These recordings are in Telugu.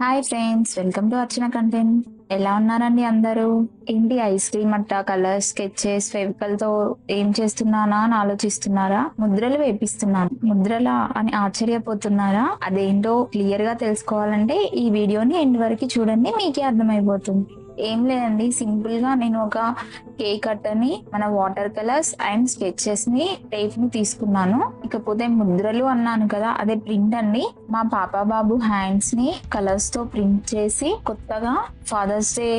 Hi friends, welcome to Archana content. ఎలా ఉన్నారండి అందరూ? ఏంటి ఐస్ క్రీమ్ అట్ట కలర్స్ స్కెచెస్ ఫెవికల్ తో ఏం చేస్తున్నానా అని ఆలోచిస్తున్నారా? ముద్రలు వేపిస్తున్నాను. ముద్రలా అని ఆశ్చర్యపోతున్నారా? అదేంటో క్లియర్ గా తెలుసుకోవాలంటే ఈ వీడియోని ఎండ్ వరకు చూడండి, మీకే అర్థమైపోతుంది. ఏం లేదండి, సింపుల్ గా నేను ఒక కేక్ అట్టని మన వాటర్ కలర్స్ అండ్ స్కెచెస్ ని టేప్ ని తీసుకున్నాను. ఇకపోతే ముద్రలు అన్నాను కదా, అదే ప్రింట్ అండి. మా పాప బాబు హ్యాండ్స్ ని కలర్స్ తో ప్రింట్ చేసి కొత్తగా ఫాదర్స్ డే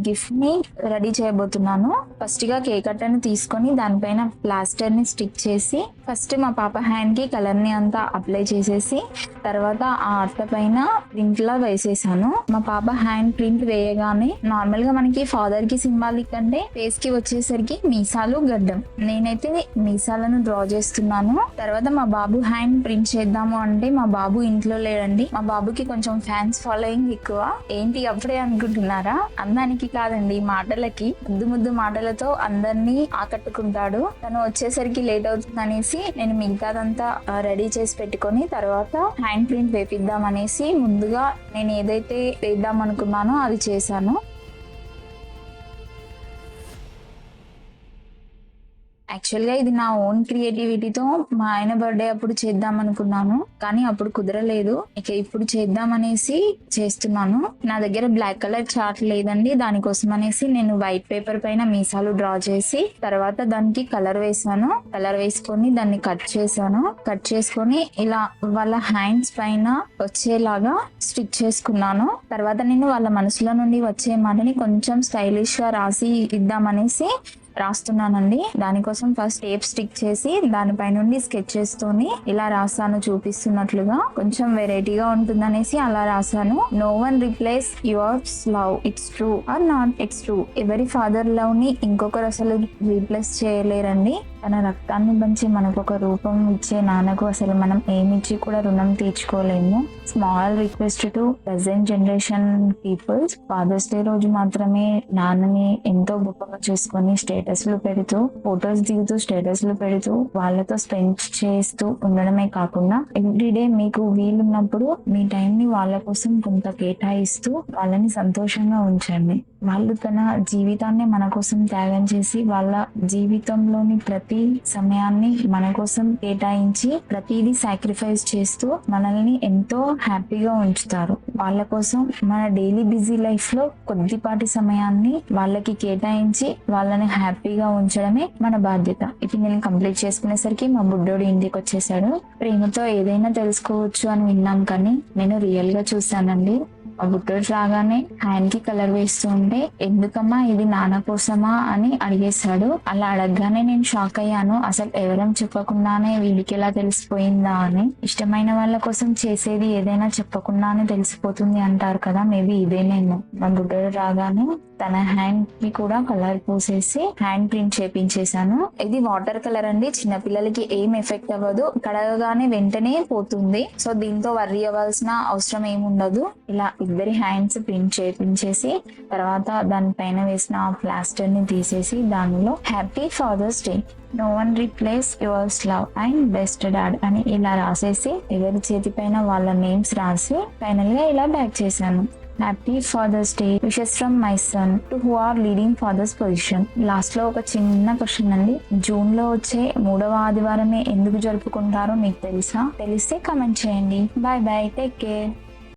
గిఫ్ట్ ని రెడీ చేయబోతున్నాను. ఫస్ట్ గా కేక్ అట్టని తీసుకొని దానిపైన ప్లాస్టర్ ని స్టిక్ చేసి ఫస్ట్ మా పాప హ్యాండ్ కి కలర్ ని అంతా అప్లై చేసేసి తర్వాత ఆ అట్ట పైన ప్రింట్ లా వేసేసాను. మా పాప హ్యాండ్ ప్రింట్ వేయగానే నార్మల్ గా మనకి ఫాదర్ కి సింబాలిక్ అంటే ఫేస్ కి వచ్చేసరికి మీసాలు గడ్డం. నేనైతే మీసాలను డ్రా చేస్తున్నాను. తర్వాత మా బాబు హ్యాండ్ ప్రింట్ చేద్దాము అంటే మా బాబు ఇంట్లో లేడండి. మా బాబుకి కొంచెం ఫ్యాన్స్ ఫాలోయింగ్ ఎక్కువ. ఏంటి అప్పుడే అనుకుంటున్నారా? అందానికి కాదండి, మాటలకి. ముద్దు ముద్దు మాటలతో అందరినీ ఆకట్టుకుంటాడు. తను వచ్చేసరికి లేట్ అవుతుంది అనేసి నేను మిగతాదంతా రెడీ చేసి పెట్టుకొని తర్వాత హ్యాండ్ ప్రింట్ వేపిద్దాం అనేసి ముందుగా నేను ఏదైతే వేద్దాం అనుకున్నానో అది చేశాను. యాక్చువల్ గా ఇది నా ఓన్ క్రియేటివిటీతో మా ఆయన బర్త్డే అప్పుడు చేద్దాం అనుకున్నాను, కానీ అప్పుడు కుదరలేదు. ఇక ఇప్పుడు చేద్దాం అనేసి చేస్తున్నాను. నా దగ్గర బ్లాక్ కలర్ చార్ట్ లేదండి, దానికోసం అనేసి నేను వైట్ పేపర్ పైన మీసాలు డ్రా చేసి తర్వాత దానికి కలర్ వేసాను. కలర్ వేసుకొని దాన్ని కట్ చేశాను. కట్ చేసుకొని ఇలా వాళ్ళ హ్యాండ్స్ పైన వచ్చేలాగా స్టిక్ చేసుకున్నాను. తర్వాత నేను వాళ్ళ మనసులో నుండి వచ్చే మాటని కొంచెం స్టైలిష్ గా రాసి ఇద్దామనేసి రాస్తున్నానండి. దానికోసం ఫస్ట్ టేప్ స్టిక్ చేసి దానిపై నుండి స్కెచెస్ తోని ఇలా రాసాను, చూపిస్తున్నట్లుగా. కొంచెం వెరైటీగా ఉంటుందనేసి అలా రాసాను. No one replace yours love, it's true or not, it's true. ఎవరి ఫాదర్ లవ్ ని ఇంకొకరు అసలు రీప్లేస్ చేయలేరండి. తన రక్తాన్ని పంచి మనకు ఒక రూపం ఇచ్చే నాన్నకు అసలు మనం ఏమిచ్చి కూడా రుణం తీర్చుకోలేము. Small request to present generation peoples, father's day రోజు మాత్రమే నాన్నని ఎంతో గొప్పగా చేసుకొని స్టేటస్లు పెడుతూ, ఫొటోస్ దిగుతూ స్టేటస్లు పెడుతూ వాళ్ళతో స్పెండ్ చేస్తూ ఉండడమే కాకుండా ఎవ్రీడే మీకు వీలున్నప్పుడు మీ టైం ని వాళ్ళ కోసం కొంత కేటాయిస్తూ వాళ్ళని సంతోషంగా ఉంచండి. వాళ్ళు తన జీవితాన్ని మన కోసం త్యాగం చేసి వాళ్ళ జీవితంలోని ప్రతి సమయాన్ని మన కోసం కేటాయించి ప్రతిదీ సాక్రిఫైస్ చేస్తూ మనల్ని ఎంతో హ్యాపీగా ఉంచుతారు. వాళ్ళ కోసం మన డైలీ బిజీ లైఫ్ లో కొద్దిపాటి సమయాన్ని వాళ్ళకి కేటాయించి వాళ్ళని హ్యాపీగా ఉంచడమే మన బాధ్యత. ఇప్పుడు నేను కంప్లీట్ చేసుకునేసరికి మా బుడ్డోడు ఇంటికి వచ్చేసాడు. ప్రేమతో ఏదైనా తెలుసుకోవచ్చు అని విన్నాం, కానీ నేను రియల్ గా చూసానండి. ఆ బుట్టోడు రాగానే హ్యాండ్ కి కలర్ వేస్తూ ఉంటే ఎందుకమ్మా ఇది నాన్న కోసమా అని అడిగేశాడు. అలా అడగగానే నేను షాక్ అయ్యాను. అసలు ఎవరం చెప్పకుండానే వీడికి ఎలా తెలిసిపోయిందా అని. ఇష్టమైన వాళ్ళ కోసం చేసేది ఏదైనా చెప్పకుండానే తెలిసిపోతుంది అంటారు కదా, మేబీ ఇదేనేమో. మా బుట్టోడు రాగానే తన హ్యాండ్ కి కూడా కలర్ పూసేసి హ్యాండ్ ప్రింట్ చేపించేశాను. ఇది వాటర్ కలర్ అండి, చిన్నపిల్లలకి ఏం ఎఫెక్ట్ అవ్వదు, కడగగానే వెంటనే పోతుంది. సో దీంతో వర్రీ అవ్వాల్సిన అవసరం ఏముండదు. ఇలా ఇద్దరి హ్యాండ్స్ ప్రింట్ చేపించేసి తర్వాత దానిపైన వేసిన ప్లాస్టర్ ని తీసేసి దానిలో happy Father's Day, no one replace yours love and best dad అని ఇలా రాసేసి ఎవరి చేతి పైన వాళ్ళ నేమ్స్ రాసి ఫైనల్ గా ఇలా బ్యాక్ చేశాను. Happy Father's Day wishes from my son to who are leading fathers position. Last లో ఒక చిన్న క్వశ్చన్ అండి, జూన్ లో వచ్చే 3వ ఆదివారమే ఎందుకు జరుపుకుంటారో మీకు తెలుసా? తెలిస్తే కమెంట్ చేయండి. Bye bye, take care.